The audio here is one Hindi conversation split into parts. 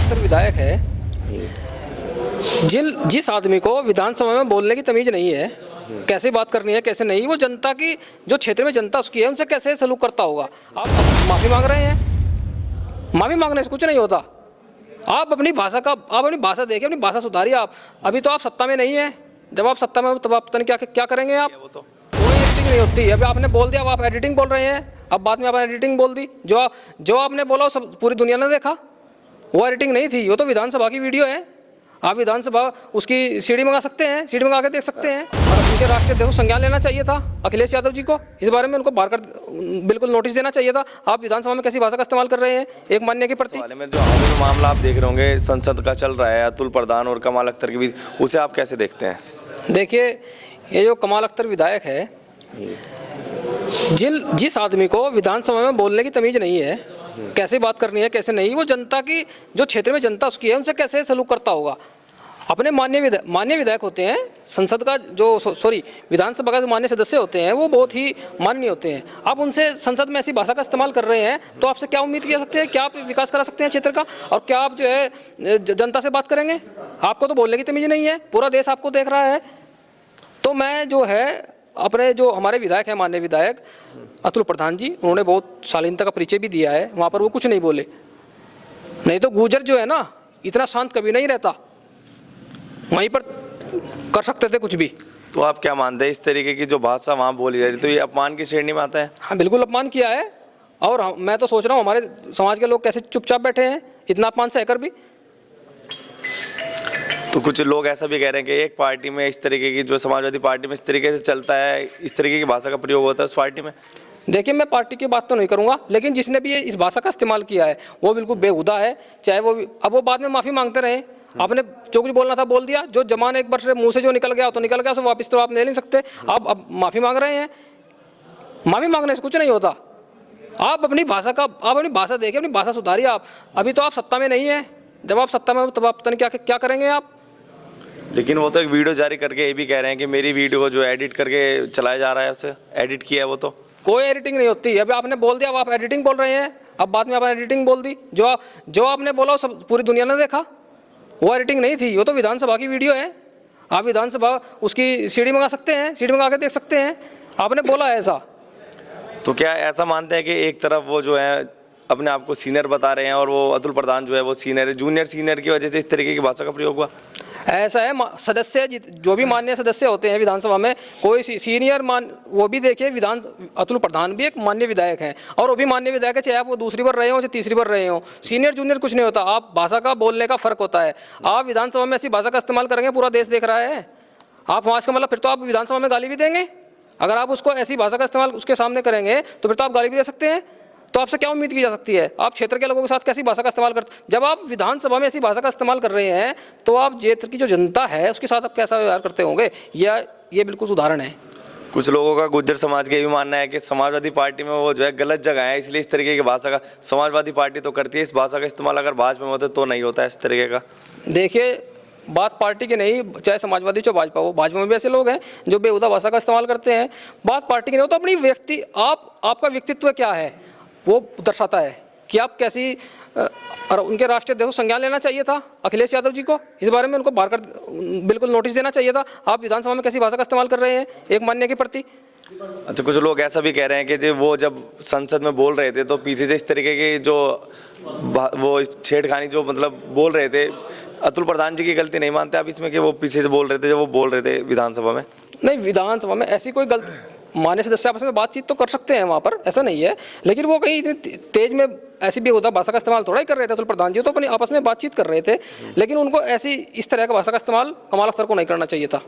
अख्तर विधायक है, जिस आदमी को विधानसभा में बोलने की तमीज नहीं है, कैसे बात करनी है कैसे नहीं, वो जनता की जो क्षेत्र में जनता उसकी है उनसे कैसे सलूक करता होगा। आप माफ़ी मांग रहे हैं, माफ़ी मांगने से कुछ नहीं होता। आप अपनी भाषा देखिए, अपनी भाषा सुधारिए। आप अभी तो आप सत्ता में नहीं है, जब आप सत्ता में हो तब आप पता नहीं क्या करेंगे। आप वो तो कोई एडिटिंग नहीं होती। अभी आपने बोल दिया, अब आप एडिटिंग बोल रहे हैं, अब बाद में आपने एडिटिंग बोल दी। जो आपने बोला वो सब पूरी दुनिया ने देखा, वो एडिटिंग नहीं थी, वो तो विधानसभा की वीडियो है। आप विधानसभा उसकी सीडी मंगा सकते हैं, सीडी मंगा के देख सकते हैं। और उनके राष्ट्रीय अध्यक्ष को संज्ञान लेना चाहिए था अखिलेश यादव जी को, इस बारे में उनको बाहर कर बिल्कुल नोटिस देना चाहिए था। आप विधानसभा में कैसी भाषा का इस्तेमाल कर रहे हैं एक मान्य के प्रति। में जो हाल में मामला आप देख रहे होंगे संसद का चल रहा है अतुल प्रधान और कमाल अख्तर के बीच, उसे आप कैसे देखते हैं? देखिए, ये जो कमाल अख्तर विधायक है, जिस आदमी को विधानसभा में बोलने की तमीज नहीं है, कैसे बात करनी है कैसे नहीं, वो जनता की जो क्षेत्र में जनता उसकी है उनसे कैसे सलूक करता होगा। अपने मान्य विधायक होते हैं, संसद का जो विधानसभा का जो मान्य सदस्य होते हैं वो बहुत ही माननीय होते हैं। आप उनसे संसद में ऐसी भाषा का इस्तेमाल कर रहे हैं तो आपसे क्या उम्मीद कर सकते हैं? क्या आप विकास करा सकते हैं क्षेत्र का? और क्या आप जो है जनता से बात करेंगे? आपको तो बोलने की तमीज नहीं है, पूरा देश आपको देख रहा है। तो मैं जो है अपने जो हमारे विधायक हैं, माननीय विधायक अतुल प्रधान जी, उन्होंने बहुत शालीनता का परिचय भी दिया है, वहाँ पर वो कुछ नहीं बोले। नहीं तो गुर्जर जो है ना, इतना शांत कभी नहीं रहता, वहीं पर कर सकते थे कुछ भी। तो आप क्या मानते हैं इस तरीके की जो भाषा वहाँ बोली जा रही तो ये अपमान की श्रेणी में आता है? हाँ, बिल्कुल अपमान किया है। और मैं तो सोच रहा हूँ हमारे समाज के लोग कैसे चुपचाप बैठे हैं इतना अपमान सहकर भी। तो कुछ लोग ऐसा भी कह रहे हैं कि एक पार्टी में इस तरीके की, जो समाजवादी पार्टी में इस तरीके से चलता है, इस तरीके की भाषा का प्रयोग होता है उस पार्टी में। देखिए, मैं पार्टी की बात तो नहीं करूंगा, लेकिन जिसने भी इस भाषा का इस्तेमाल किया है वो बिल्कुल बेहुदा है। चाहे अब वो बाद में माफ़ी मांगते रहे, आपने जो कुछ बोलना था बोल दिया, जो जमान एक बार से मुंह से जो निकल गया तो निकल गया, सो वापस तो आप ले नहीं सकते। आप अब माफ़ी मांग रहे हैं, माफ़ी मांगने से कुछ नहीं होता। आप अपनी भाषा देखिए, अपनी भाषा सुधारिए। आप अभी तो आप सत्ता में नहीं है, जब आप सत्ता में हो तब आप पता नहीं क्या करेंगे आप। लेकिन वो तो एक वीडियो जारी करके ये भी कह रहे हैं कि मेरी वीडियो को जो एडिट करके चलाया जा रहा है, उसे एडिट किया है। वो तो कोई एडिटिंग नहीं होती। अभी आपने बोल दिया, अब आप एडिटिंग बोल रहे हैं, अब बाद में आपने एडिटिंग बोल दी। जो आपने बोला वो सब पूरी दुनिया ने देखा, वो एडिटिंग नहीं थी, वो तो विधानसभा की वीडियो है। आप विधानसभा उसकी सीडी मंगा सकते हैं, सीडी मंगा के देख सकते हैं। आपने बोला है ऐसा। तो क्या ऐसा मानते हैं कि एक तरफ वो जो है अपने आप को सीनियर बता रहे हैं और वो अतुल प्रधान जो है वो सीनियर है, जूनियर की वजह से इस तरीके की भाषा का प्रयोग हुआ? ऐसा है, सदस्य जो भी मान्य सदस्य होते हैं विधानसभा में, कोई सीनियर वो भी देखिए, अतुल प्रधान भी एक मान्य विधायक हैं और वो भी मान्य विधायक है, चाहे आप वो दूसरी बार रहे हो चाहे तीसरी बार रहे हो। सीनियर जूनियर कुछ नहीं होता। आप भाषा का बोलने का फ़र्क होता है। आप विधानसभा में ऐसी भाषा का इस्तेमाल करेंगे, पूरा देश देख रहा है। आप वहाँ का मतलब फिर तो आप विधानसभा में गाली भी देंगे। अगर आप उसको ऐसी भाषा का इस्तेमाल उसके सामने करेंगे तो फिर तो आप गाली भी दे सकते हैं। तो आपसे क्या उम्मीद की जा सकती है? आप क्षेत्र के लोगों के साथ कैसी भाषा का इस्तेमाल करते? जब आप विधानसभा में ऐसी भाषा का इस्तेमाल कर रहे हैं तो आप क्षेत्र की जो जनता है उसके साथ आप कैसा व्यवहार करते होंगे? ये बिल्कुल उदाहरण है। कुछ लोगों का गुर्जर समाज का ये भी मानना है कि समाजवादी पार्टी में वो जो है गलत जगह है, इसलिए इस तरीके की भाषा का समाजवादी पार्टी तो करती है, इस भाषा का इस्तेमाल अगर भाजपा में होता तो नहीं होता है इस तरीके का। देखिए, बात पार्टी की नहीं, चाहे समाजवादी चाहे भाजपा हो, भाजपा में भी ऐसे लोग हैं जो बेहुदा भाषा का इस्तेमाल करते हैं। बात पार्टी की नहीं हो तो अपनी आपका व्यक्तित्व क्या है वो दर्शाता है कि आप कैसी। और उनके राष्ट्रीय अध्यक्ष को संज्ञान लेना चाहिए था अखिलेश यादव जी को, इस बारे में उनको बाहर कर बिल्कुल नोटिस देना चाहिए था। आप विधानसभा में कैसी भाषा का इस्तेमाल कर रहे हैं एक मान्य के प्रति। अच्छा, कुछ लोग ऐसा भी कह रहे हैं कि वो जब संसद में बोल रहे थे तो पीछे से इस तरीके की जो वो छेड़खानी जो मतलब बोल रहे थे, अतुल प्रधान जी की गलती नहीं मानते आप इसमें कि वो पीछे से बोल रहे थे जब वो बोल रहे थे विधानसभा में? नहीं, विधानसभा में ऐसी कोई गलती, मान्य सदस्य आपस में बातचीत तो कर सकते हैं वहाँ पर, ऐसा नहीं है। लेकिन वो कहीं इतनी तेज में ऐसी भी होता भाषा का इस्तेमाल थोड़ा ही कर रहे थे। अतुल प्रधान जी तो अपनी आपस में बातचीत कर रहे थे, लेकिन उनको इस तरह का भाषा का इस्तेमाल कमाल अख्तर को नहीं करना चाहिए था।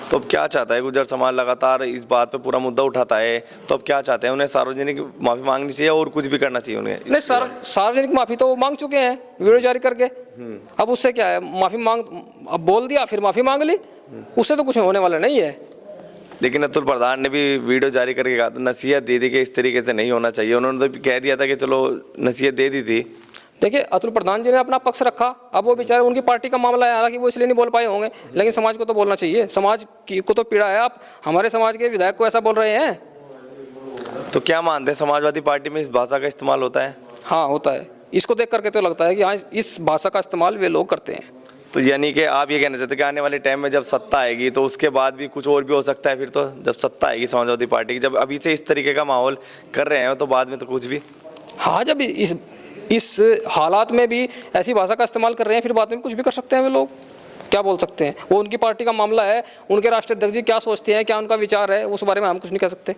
तो अब क्या चाहता है गुर्जर समाज? लगातार इस बात पे पूरा मुद्दा उठाता है, तो अब क्या चाहते हैं? उन्हें सार्वजनिक माफ़ी मांगनी चाहिए और कुछ भी करना चाहिए उन्हें? नहीं, सार्वजनिक माफ़ी तो वो मांग चुके हैं वीडियो जारी करके। अब उससे क्या है, अब बोल दिया फिर माफ़ी मांग ली, उससे तो कुछ होने वाला नहीं है। लेकिन अतुल प्रधान ने भी वीडियो जारी करके कहा था, नसीहत दे दी कि इस तरीके से नहीं होना चाहिए। उन्होंने तो कह दिया था कि चलो नसीहत दे दी थी। देखिए, अतुल प्रधान जी ने अपना पक्ष रखा। अब वो बेचारे, उनकी पार्टी का मामला है, हालांकि वो इसलिए नहीं बोल पाए होंगे, लेकिन समाज को तो बोलना चाहिए। समाज को तो पीड़ा है। आप हमारे समाज के विधायक को ऐसा बोल रहे हैं। तो क्या मानते हैं समाजवादी पार्टी में इस भाषा का इस्तेमाल होता है? हाँ, होता है। इसको देख करके तो लगता है कि हाँ इस भाषा का इस्तेमाल वे लोग करते हैं। तो यानी कि आप ये कहना चाहते हैं कि आने वाले टाइम में जब सत्ता आएगी तो उसके बाद भी कुछ और भी हो सकता है, फिर तो जब सत्ता आएगी समाजवादी पार्टी की, जब अभी से इस तरीके का माहौल कर रहे हैं तो बाद में तो कुछ भी। हाँ, जब इस हालात में भी ऐसी भाषा का इस्तेमाल कर रहे हैं, फिर बाद में कुछ भी कर सकते हैं वे लोग। क्या बोल सकते हैं, वो उनकी पार्टी का मामला है, उनके राष्ट्रीय अध्यक्ष जी क्या सोचते हैं, क्या उनका विचार है, उस बारे में हम कुछ नहीं कह सकते।